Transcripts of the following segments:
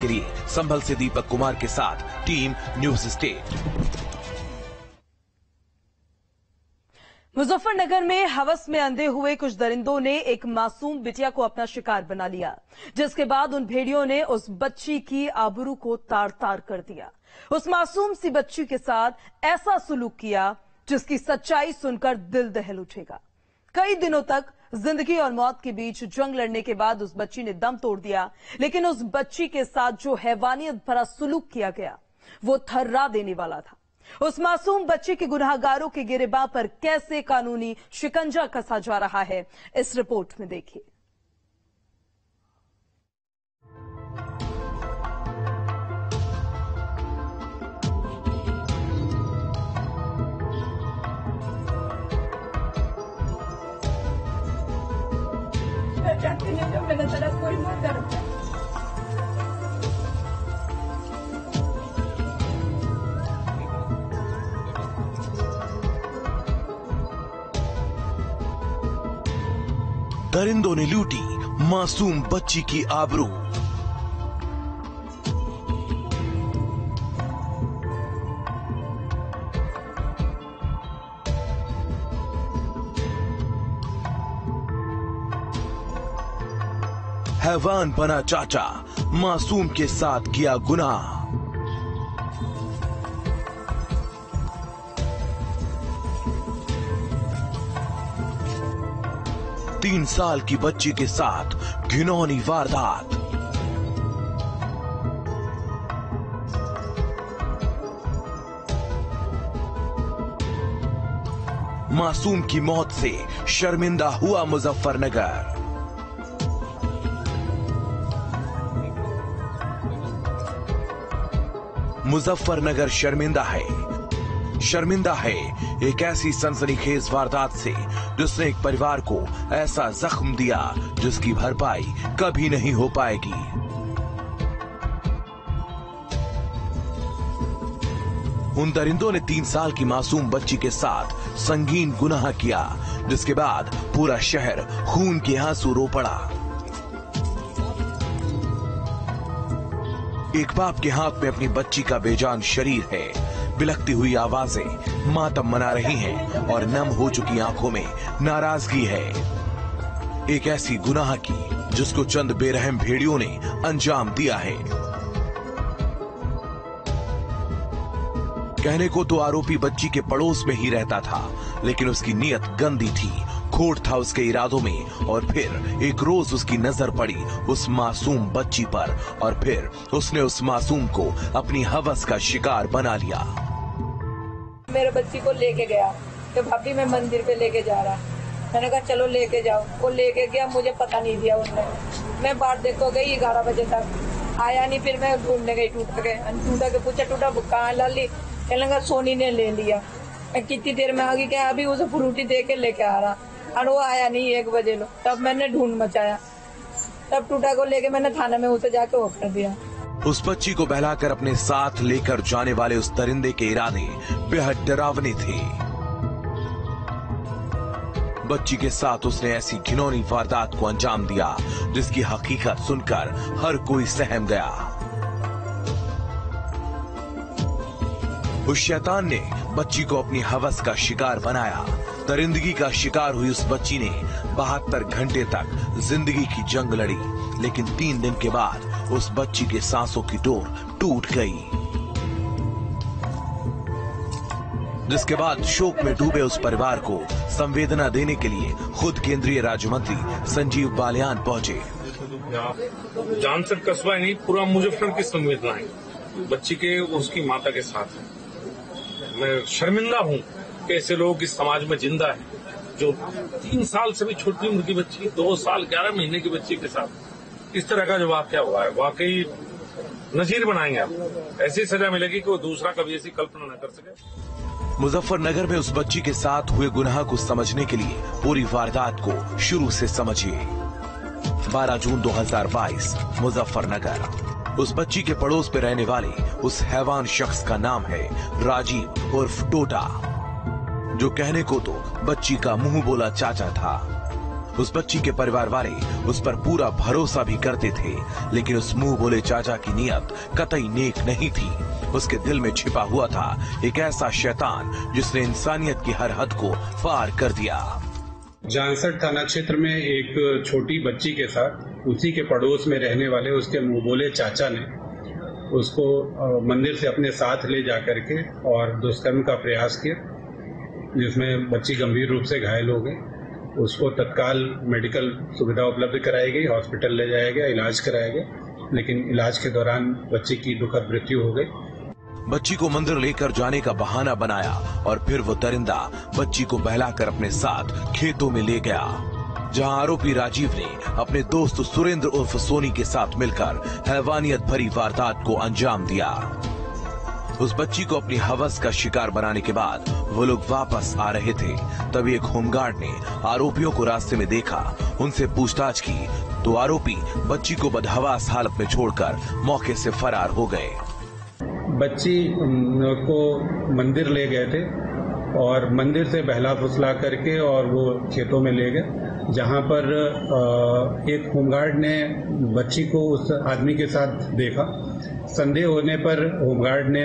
के लिए संभल से दीपक कुमार के साथ टीम न्यूज स्टेट। मुजफ्फरनगर में हवस में अंधे हुए कुछ दरिंदों ने एक मासूम बिटिया को अपना शिकार बना लिया, जिसके बाद उन भेड़ियों ने उस बच्ची की आबरू को तार तार कर दिया। उस मासूम सी बच्ची के साथ ऐसा सलूक किया जिसकी सच्चाई सुनकर दिल दहल उठेगा। कई दिनों तक जिंदगी और मौत के बीच जंग लड़ने के बाद उस बच्ची ने दम तोड़ दिया, लेकिन उस बच्ची के साथ जो हैवानियत भरा सलूक किया गया वो थर्रा देने वाला था। उस मासूम बच्चे के गुनहगारों के गिरबां पर कैसे कानूनी शिकंजा कसा जा रहा है, इस रिपोर्ट में देखिए। चाहती नहीं जो मेरा तरफ कोई मत करता। दरिंदों ने लूटी मासूम बच्ची की आबरू। हैवान बना चाचा, मासूम के साथ किया गुनाह। तीन साल की बच्ची के साथ घिनौनी वारदात। मासूम की मौत से शर्मिंदा हुआ मुजफ्फरनगर। मुजफ्फरनगर शर्मिंदा है एक ऐसी सनसनीखेज वारदात से जिसने एक परिवार को ऐसा जख्म दिया जिसकी भरपाई कभी नहीं हो पाएगी। उन दरिंदों ने 3 साल की मासूम बच्ची के साथ संगीन गुनाह किया, जिसके बाद पूरा शहर खून के आंसू रो पड़ा। एक बाप के हाथ में अपनी बच्ची का बेजान शरीर है, बिलखती हुई आवाजें मातम मना रही हैं और नम हो चुकी आंखों में नाराजगी है। एक ऐसी गुनाह की जिसको चंद बेरहम भेड़ियों ने अंजाम दिया है। कहने को तो आरोपी बच्ची के पड़ोस में ही रहता था, लेकिन उसकी नीयत गंदी थी, खोट था उसके इरादों में। और फिर एक रोज उसकी नजर पड़ी उस मासूम बच्ची पर और फिर उसने उस मासूम को अपनी हवस का शिकार बना लिया। मेरे बच्ची को लेके गया तो भाभी मैं मंदिर पे लेके जा रहा, मैंने कहा चलो लेके जाओ। वो लेके गया, मुझे पता नहीं दिया उसने। मैं बाहर देखो गई 11 बजे तक आया नहीं। फिर मैं ढूंढने गई, टूटा के पूछा टूटा कहाँ ला ली, कहने लगा सोनी ने ले लिया। मैं कितनी देर में आ गई, क्या अभी उसे फ्रूटी दे के लेके आ रहा, और वो आया नहीं 1 बजे लो। तब मैंने ढूंढ मचाया, तब टूटा को लेके मैंने थाने में उसे जाके वो कर दिया। उस बच्ची को बहलाकर अपने साथ लेकर जाने वाले उस दरिंदे के इरादे बेहद डरावने थे। बच्ची के साथ उसने ऐसी घिनौनी वारदात को अंजाम दिया जिसकी हकीकत सुनकर हर कोई सहम गया। उस शैतान ने बच्ची को अपनी हवस का शिकार बनाया। दरिंदगी का शिकार हुई उस बच्ची ने 72 घंटे तक जिंदगी की जंग लड़ी, लेकिन 3 दिन के बाद उस बच्ची के सांसों की डोर टूट गई, जिसके बाद शोक में डूबे उस परिवार को संवेदना देने के लिए खुद केंद्रीय राज्य मंत्री संजीव बालियान पहुंचे। जानसर कस्बा नहीं, पूरा मुजफ्फर की संवेदनाएं बच्ची के उसकी माता के साथ है। मैं शर्मिंदा हूं कि ऐसे लोग इस समाज में जिंदा है जो 3 साल से भी छोटी उम्र की बच्ची, 2 साल 11 महीने की बच्ची के साथ इस तरह का जो वाकया हुआ है, वाकई नजीर बनाएंगे। आप ऐसी सजा मिलेगी कि वो दूसरा कभी ऐसी कल्पना न कर सके। मुजफ्फरनगर में उस बच्ची के साथ हुए गुनाह को समझने के लिए पूरी वारदात को शुरू से समझिए। 12 जून 2022 मुजफ्फरनगर। उस बच्ची के पड़ोस पे रहने वाले उस हैवान शख्स का नाम है राजीव उर्फ टोटा, जो कहने को तो बच्ची का मुंह बोला चाचा था। उस बच्ची के परिवार वाले उस पर पूरा भरोसा भी करते थे, लेकिन उस मुंह बोले चाचा की नीयत कतई नेक नहीं थी। उसके दिल में छिपा हुआ था एक ऐसा शैतान जिसने इंसानियत की हर हद को पार कर दिया। जानसठ थाना क्षेत्र में एक छोटी बच्ची के साथ उसी के पड़ोस में रहने वाले उसके मुंह बोले चाचा ने उसको मंदिर से अपने साथ ले जाकर के और दुष्कर्म का प्रयास किया, जिसमें बच्ची गंभीर रूप से घायल हो गई। उसको तत्काल मेडिकल सुविधा उपलब्ध कराई गई, हॉस्पिटल ले जाया गया, इलाज कराया गया, लेकिन इलाज के दौरान बच्ची की दुखद मृत्यु हो गई। बच्ची को मंदिर लेकर जाने का बहाना बनाया और फिर वो दरिंदा बच्ची को बहलाकर अपने साथ खेतों में ले गया, जहां आरोपी राजीव ने अपने दोस्त सुरेंद्र उर्फ सोनी के साथ मिलकर हैवानियत भरी वारदात को अंजाम दिया। उस बच्ची को अपनी हवस का शिकार बनाने के बाद वो लोग वापस आ रहे थे, तभी एक होमगार्ड ने आरोपियों को रास्ते में देखा, उनसे पूछताछ की तो आरोपी बच्ची को बदहवास हालत में छोड़कर मौके से फरार हो गए। बच्ची को मंदिर ले गए थे और मंदिर से बहला फुसला करके और वो खेतों में ले गए, जहां पर एक होमगार्ड ने बच्ची को उस आदमी के साथ देखा। संदेह होने पर होमगार्ड ने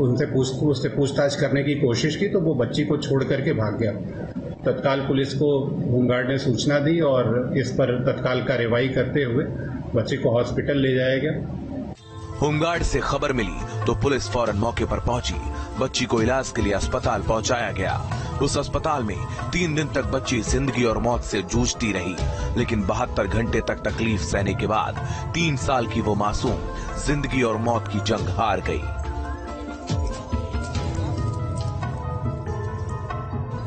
उससे पूछताछ करने की कोशिश की तो वो बच्ची को छोड़ करके भाग गया। तत्काल पुलिस को होमगार्ड ने सूचना दी और इस पर तत्काल कार्रवाई करते हुए बच्ची को हॉस्पिटल ले जाया गया। होमगार्ड से खबर मिली तो पुलिस फौरन मौके पर पहुंची। बच्ची को इलाज के लिए अस्पताल पहुंचाया गया। उस अस्पताल में 3 दिन तक बच्ची जिंदगी और मौत से जूझती रही, लेकिन 72 घंटे तक तकलीफ सहने के बाद 3 साल की वो मासूम जिंदगी और मौत की जंग हार गई।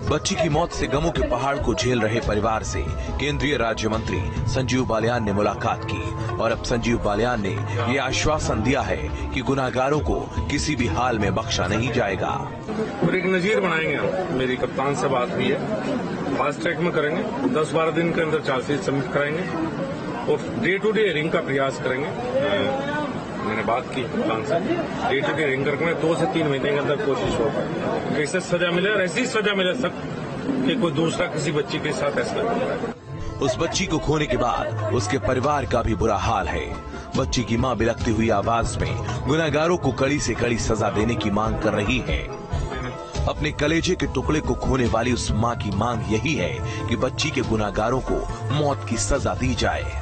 बच्ची की मौत से गमों के पहाड़ को झेल रहे परिवार से केंद्रीय राज्य मंत्री संजीव बालियान ने मुलाकात की और अब संजीव बालियान ने ये आश्वासन दिया है कि गुनाहगारों को किसी भी हाल में बख्शा नहीं जाएगा। और एक नजीर बनाएंगे हम, मेरी कप्तान से बात हुई है, फास्ट ट्रैक में करेंगे, 10-12 दिन के अंदर चार्जशीट सबमिट कराएंगे और डे टू डे हियरिंग का प्रयास करेंगे। मैंने बात की कप्तान से, डे टू डे हियरिंग करके 2 से 3 महीने के अंदर कोशिश हो पाए कैसे सजा मिले और ऐसी सजा मिले सब कि कोई दूसरा किसी बच्ची के साथ ऐसा नहीं करे। उस बच्ची को खोने के बाद उसके परिवार का भी बुरा हाल है। बच्ची की मां बिलखती हुई आवाज में गुनहगारों को कड़ी से कड़ी सजा देने की मांग कर रही है। अपने कलेजे के टुकड़े को खोने वाली उस मां की मांग यही है कि बच्ची के गुनहगारों को मौत की सजा दी जाए।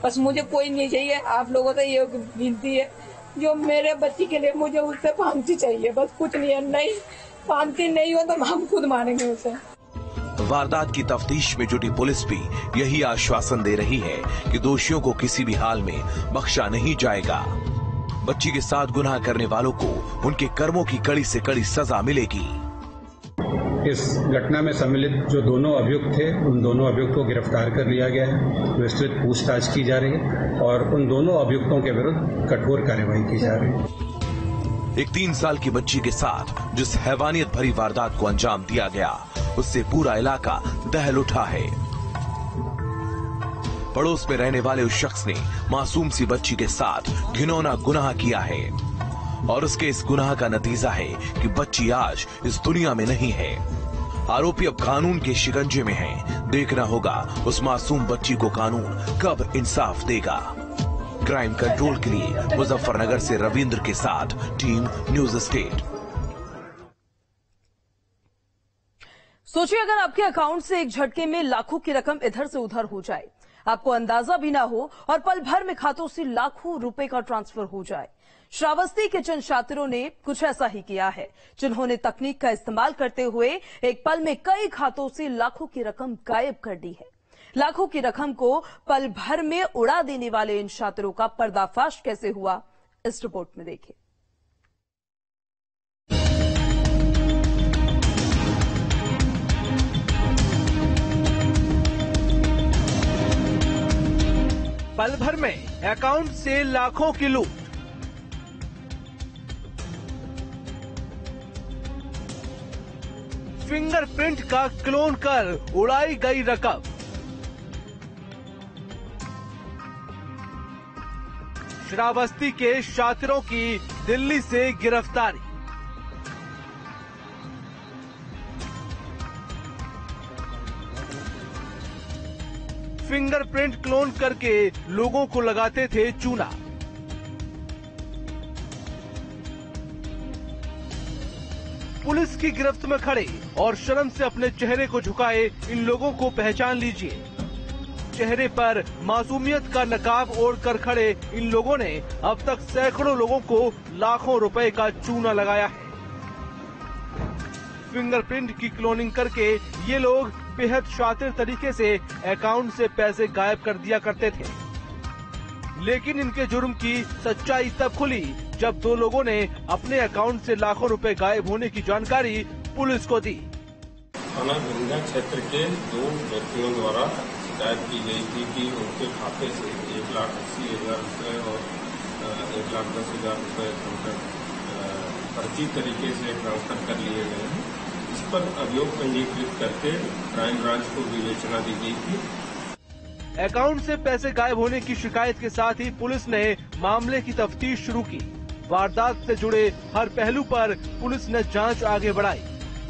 बस मुझे कोई नहीं चाहिए, आप लोगों से ये विनती है, जो मेरे बच्ची के लिए मुझे उससे फांसी चाहिए, बस कुछ नहीं है। नहीं फांसी नहीं हो तो हम खुद मारेंगे उसे। वारदात की तफ्तीश में जुटी पुलिस भी यही आश्वासन दे रही है कि दोषियों को किसी भी हाल में बख्शा नहीं जाएगा। बच्ची के साथ गुनाह करने वालों को उनके कर्मों की कड़ी से कड़ी सजा मिलेगी। इस घटना में सम्मिलित जो दोनों अभियुक्त थे, उन दोनों अभियुक्त को गिरफ्तार कर लिया गया है। विस्तृत पूछताछ की जा रही है और उन दोनों अभियुक्तों के विरुद्ध कठोर कार्रवाई की जा रही है। एक 3 साल की बच्ची के साथ जिस हैवानियत भरी वारदात को अंजाम दिया गया, उससे पूरा इलाका दहल उठा है। पड़ोस में रहने वाले उस शख्स ने मासूम सी बच्ची के साथ घिनौना गुनाह किया है और उसके इस गुनाह का नतीजा है कि बच्ची आज इस दुनिया में नहीं है। आरोपी अब कानून के शिकंजे में है। देखना होगा उस मासूम बच्ची को कानून कब इंसाफ देगा। क्राइम कंट्रोल के लिए मुजफ्फरनगर से रविंद्र के साथ टीम न्यूज स्टेट। सोचिए अगर आपके अकाउंट से एक झटके में लाखों की रकम इधर से उधर हो जाए, आपको अंदाजा भी ना हो और पल भर में खातों से लाखों रुपए का ट्रांसफर हो जाए। श्रावस्ती के चंद छात्रों ने कुछ ऐसा ही किया है, जिन्होंने तकनीक का इस्तेमाल करते हुए एक पल में कई खातों से लाखों की रकम गायब कर दी है। लाखों की रकम को पल भर में उड़ा देने वाले इन छात्रों का पर्दाफाश कैसे हुआ, इस रिपोर्ट में देखिए। पल भर में अकाउंट से लाखों की लूट। फिंगरप्रिंट का क्लोन कर उड़ाई गई रकम। श्रावस्ती के छात्रों की दिल्ली से गिरफ्तारी। फिंगरप्रिंट क्लोन करके लोगों को लगाते थे चूना। पुलिस की गिरफ्त में खड़े और शर्म से अपने चेहरे को झुकाए इन लोगों को पहचान लीजिए। चेहरे पर मासूमियत का नकाब ओढ़ कर खड़े इन लोगों ने अब तक सैकड़ों लोगों को लाखों रुपए का चूना लगाया है। फिंगरप्रिंट की क्लोनिंग करके ये लोग बेहद शातिर तरीके से अकाउंट से पैसे गायब कर दिया करते थे। लेकिन इनके जुर्म की सच्चाई तब खुली जब दो लोगों ने अपने अकाउंट से लाखों रुपए गायब होने की जानकारी पुलिस को दी। थाना गंगा क्षेत्र के 2 व्यक्तियों द्वारा शिकायत की गई थी कि उनके खाते से 1,80,000 रुपये और 1,10,000 रुपये फर्जी तरीके से ट्रांसफर कर लिए गए हैं। इस पर अभियोग पंजीकृत करके क्राइम ब्रांच को विवेचना दी गई थी। अकाउंट से पैसे गायब होने की शिकायत के साथ ही पुलिस ने मामले की तफ्तीश शुरू की। वारदात से जुड़े हर पहलू पर पुलिस ने जांच आगे बढ़ाई।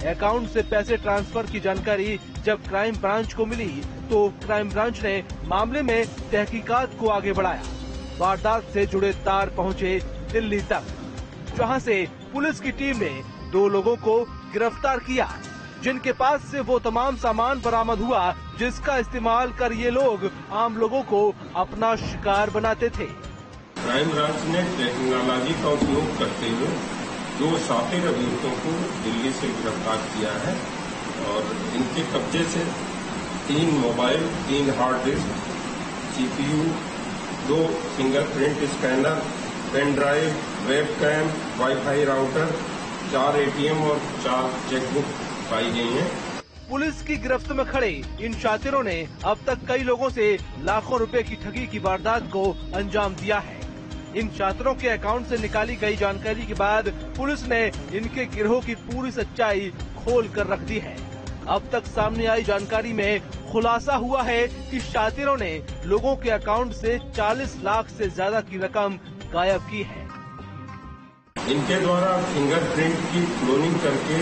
अकाउंट से पैसे ट्रांसफर की जानकारी जब क्राइम ब्रांच को मिली तो क्राइम ब्रांच ने मामले में तहकीकात को आगे बढ़ाया। वारदात से जुड़े तार पहुंचे दिल्ली तक, जहां से पुलिस की टीम ने 2 लोगों को गिरफ्तार किया, जिनके पास से वो तमाम सामान बरामद हुआ जिसका इस्तेमाल कर ये लोग आम लोगों को अपना शिकार बनाते थे। क्राइम ब्रांच ने टेक्नोलॉजी का उपयोग करते हुए 2 शातिर अभियुक्तों को दिल्ली से गिरफ्तार किया है और इनके कब्जे से 3 mobile, 3 hard disk, CPU, 2 fingerprint scanner, pen drive, webcam, wifi router, 4 ATM और 4 चेकबुक पाई गई हैं। पुलिस की गिरफ्त में खड़े इन शातिरों ने अब तक कई लोगों से लाखों रुपए की ठगी की वारदात को अंजाम दिया है। इन शातिरों के अकाउंट से निकाली गई जानकारी के बाद पुलिस ने इनके गिरोह की पूरी सच्चाई खोल कर रख दी है। अब तक सामने आई जानकारी में खुलासा हुआ है कि शातिरों ने लोगों के अकाउंट से 40 लाख से ज्यादा की रकम गायब की है। इनके द्वारा फिंगरप्रिंट की क्लोनिंग करके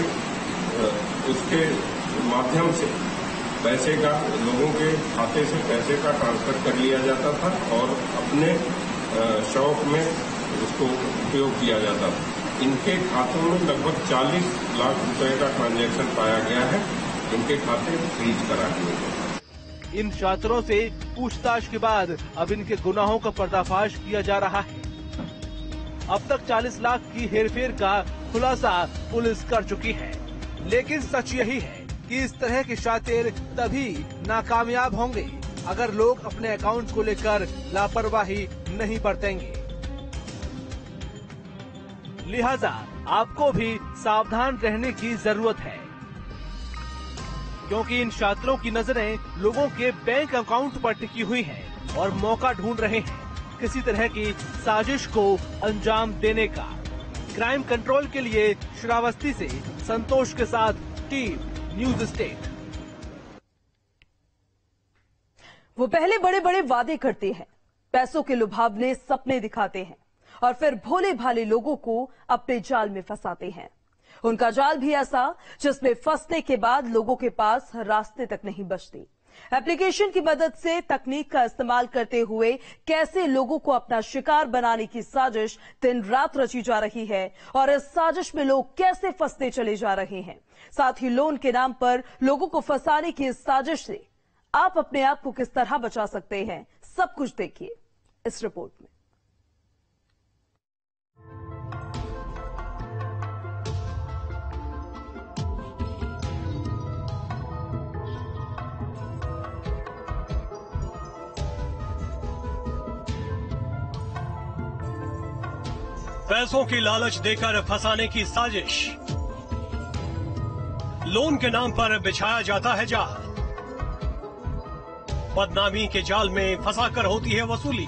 उसके माध्यम से पैसे का लोगों के खाते से पैसे का ट्रांसफर कर लिया जाता था और अपने शौक में उसको उपयोग किया जाता था। इनके खातों में लगभग 40 लाख रुपए का ट्रांजैक्शन पाया गया है। इनके खाते फ्रीज करा दिए गए। इन शातिरों से पूछताछ के बाद अब इनके गुनाहों का पर्दाफाश किया जा रहा है। अब तक 40 लाख की हेरफेर का खुलासा पुलिस कर चुकी है। लेकिन सच यही है कि इस तरह के शातिर तभी नाकामयाब होंगे अगर लोग अपने अकाउंट को लेकर लापरवाही नहीं बरतेंगे। लिहाजा आपको भी सावधान रहने की जरूरत है, क्योंकि इन शातिरों की नजरें लोगों के बैंक अकाउंट पर टिकी हुई हैं और मौका ढूंढ रहे हैं किसी तरह की साजिश को अंजाम देने का। क्राइम कंट्रोल के लिए श्रावस्ती से संतोष के साथ टीम न्यूज स्टेट। वो पहले बड़े बड़े वादे करते हैं, पैसों के लुभावने सपने दिखाते हैं और फिर भोले भाले लोगों को अपने जाल में फंसाते हैं। उनका जाल भी ऐसा जिसमें फंसने के बाद लोगों के पास रास्ते तक नहीं बचते। एप्लीकेशन की मदद से तकनीक का इस्तेमाल करते हुए कैसे लोगों को अपना शिकार बनाने की साजिश दिन रात रची जा रही है और इस साजिश में लोग कैसे फंसते चले जा रहे हैं। साथ ही लोन के नाम पर लोगों को फंसाने की इस साजिश से आप अपने आप को किस तरह बचा सकते हैं, सब कुछ देखिए इस रिपोर्ट में। पैसों की लालच देकर फंसाने की साजिश। लोन के नाम पर बिछाया जाता है जाल। बदनामी के जाल में फंसाकर होती है वसूली।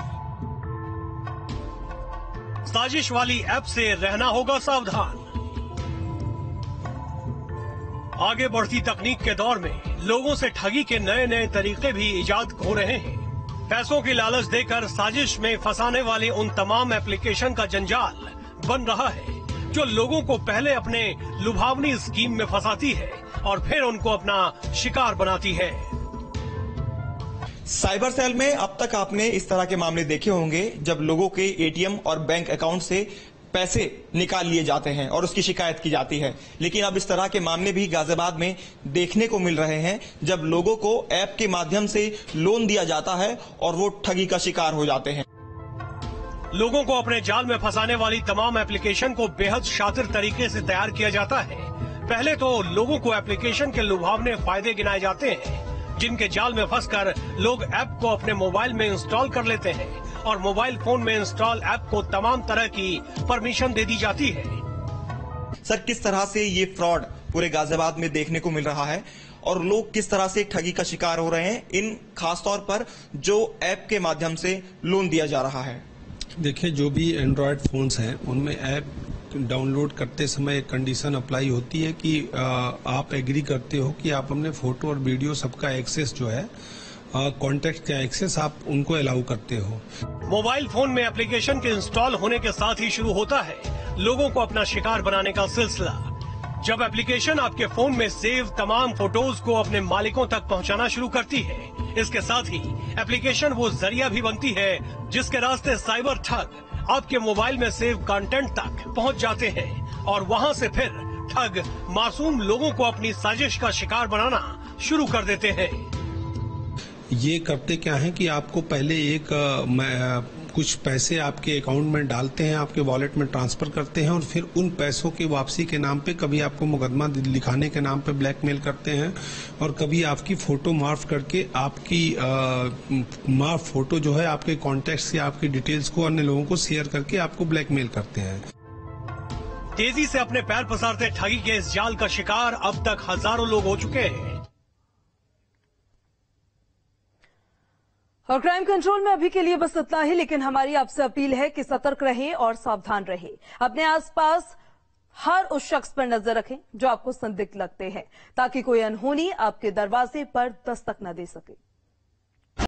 साजिश वाली ऐप से रहना होगा सावधान। आगे बढ़ती तकनीक के दौर में लोगों से ठगी के नए नए तरीके भी इजाद हो रहे हैं। पैसों की लालच देकर साजिश में फंसाने वाले उन तमाम एप्लीकेशन का जंजाल बन रहा है जो लोगों को पहले अपने लुभावनी स्कीम में फंसाती है और फिर उनको अपना शिकार बनाती है। साइबर सेल में अब तक आपने इस तरह के मामले देखे होंगे जब लोगों के एटीएम और बैंक अकाउंट से पैसे निकाल लिए जाते हैं और उसकी शिकायत की जाती है। लेकिन अब इस तरह के मामले भी गाजियाबाद में देखने को मिल रहे हैं जब लोगों को ऐप के माध्यम से लोन दिया जाता है और वो ठगी का शिकार हो जाते हैं। लोगों को अपने जाल में फंसाने वाली तमाम एप्लीकेशन को बेहद शातिर तरीके से तैयार किया जाता है। पहले तो लोगों को एप्लीकेशन के लुभावने फायदे गिनाए जाते हैं, जिनके जाल में फंसकर लोग ऐप को अपने मोबाइल में इंस्टॉल कर लेते हैं और मोबाइल फोन में इंस्टॉल ऐप को तमाम तरह की परमिशन दे दी जाती है। सर, किस तरह से ये फ्रॉड पूरे गाजियाबाद में देखने को मिल रहा है और लोग किस तरह से ठगी का शिकार हो रहे हैं, इन खासतौर पर जो ऐप के माध्यम से लोन दिया जा रहा है? देखिए, जो भी एंड्रॉयड फोन्स हैं उनमें ऐप डाउनलोड करते समय एक कंडीशन अप्लाई होती है कि आप एग्री करते हो कि आप अपने फोटो और वीडियो सबका एक्सेस जो है कॉन्टेक्ट का एक्सेस आप उनको अलाउ करते हो। मोबाइल फोन में एप्लीकेशन के इंस्टॉल होने के साथ ही शुरू होता है लोगों को अपना शिकार बनाने का सिलसिला। जब एप्लीकेशन आपके फोन में सेव तमाम फोटोज को अपने मालिकों तक पहुंचाना शुरू करती है, इसके साथ ही एप्लीकेशन वो जरिया भी बनती है जिसके रास्ते साइबर ठग आपके मोबाइल में सेव कंटेंट तक पहुंच जाते हैं और वहां से फिर ठग मासूम लोगों को अपनी साजिश का शिकार बनाना शुरू कर देते हैं। ये करते क्या है कि आपको पहले कुछ पैसे आपके अकाउंट में डालते हैं, आपके वॉलेट में ट्रांसफर करते हैं और फिर उन पैसों की वापसी के नाम पे कभी आपको मुकदमा लिखाने के नाम पे ब्लैकमेल करते हैं और कभी आपकी फोटो मार्फ करके आपकी मार्फ फोटो जो है आपके कॉन्टेक्ट्स या आपकी डिटेल्स को अन्य लोगों को शेयर करके आपको ब्लैकमेल करते हैं। तेजी से अपने पैर पसारते ठगी के इस जाल का शिकार अब तक हजारों लोग हो चुके हैं। और क्राइम कंट्रोल में अभी के लिए बस इतना ही, लेकिन हमारी आपसे अपील है कि सतर्क रहें और सावधान रहें। अपने आसपास हर उस शख्स पर नजर रखें जो आपको संदिग्ध लगते हैं, ताकि कोई अनहोनी आपके दरवाजे पर दस्तक न दे सके।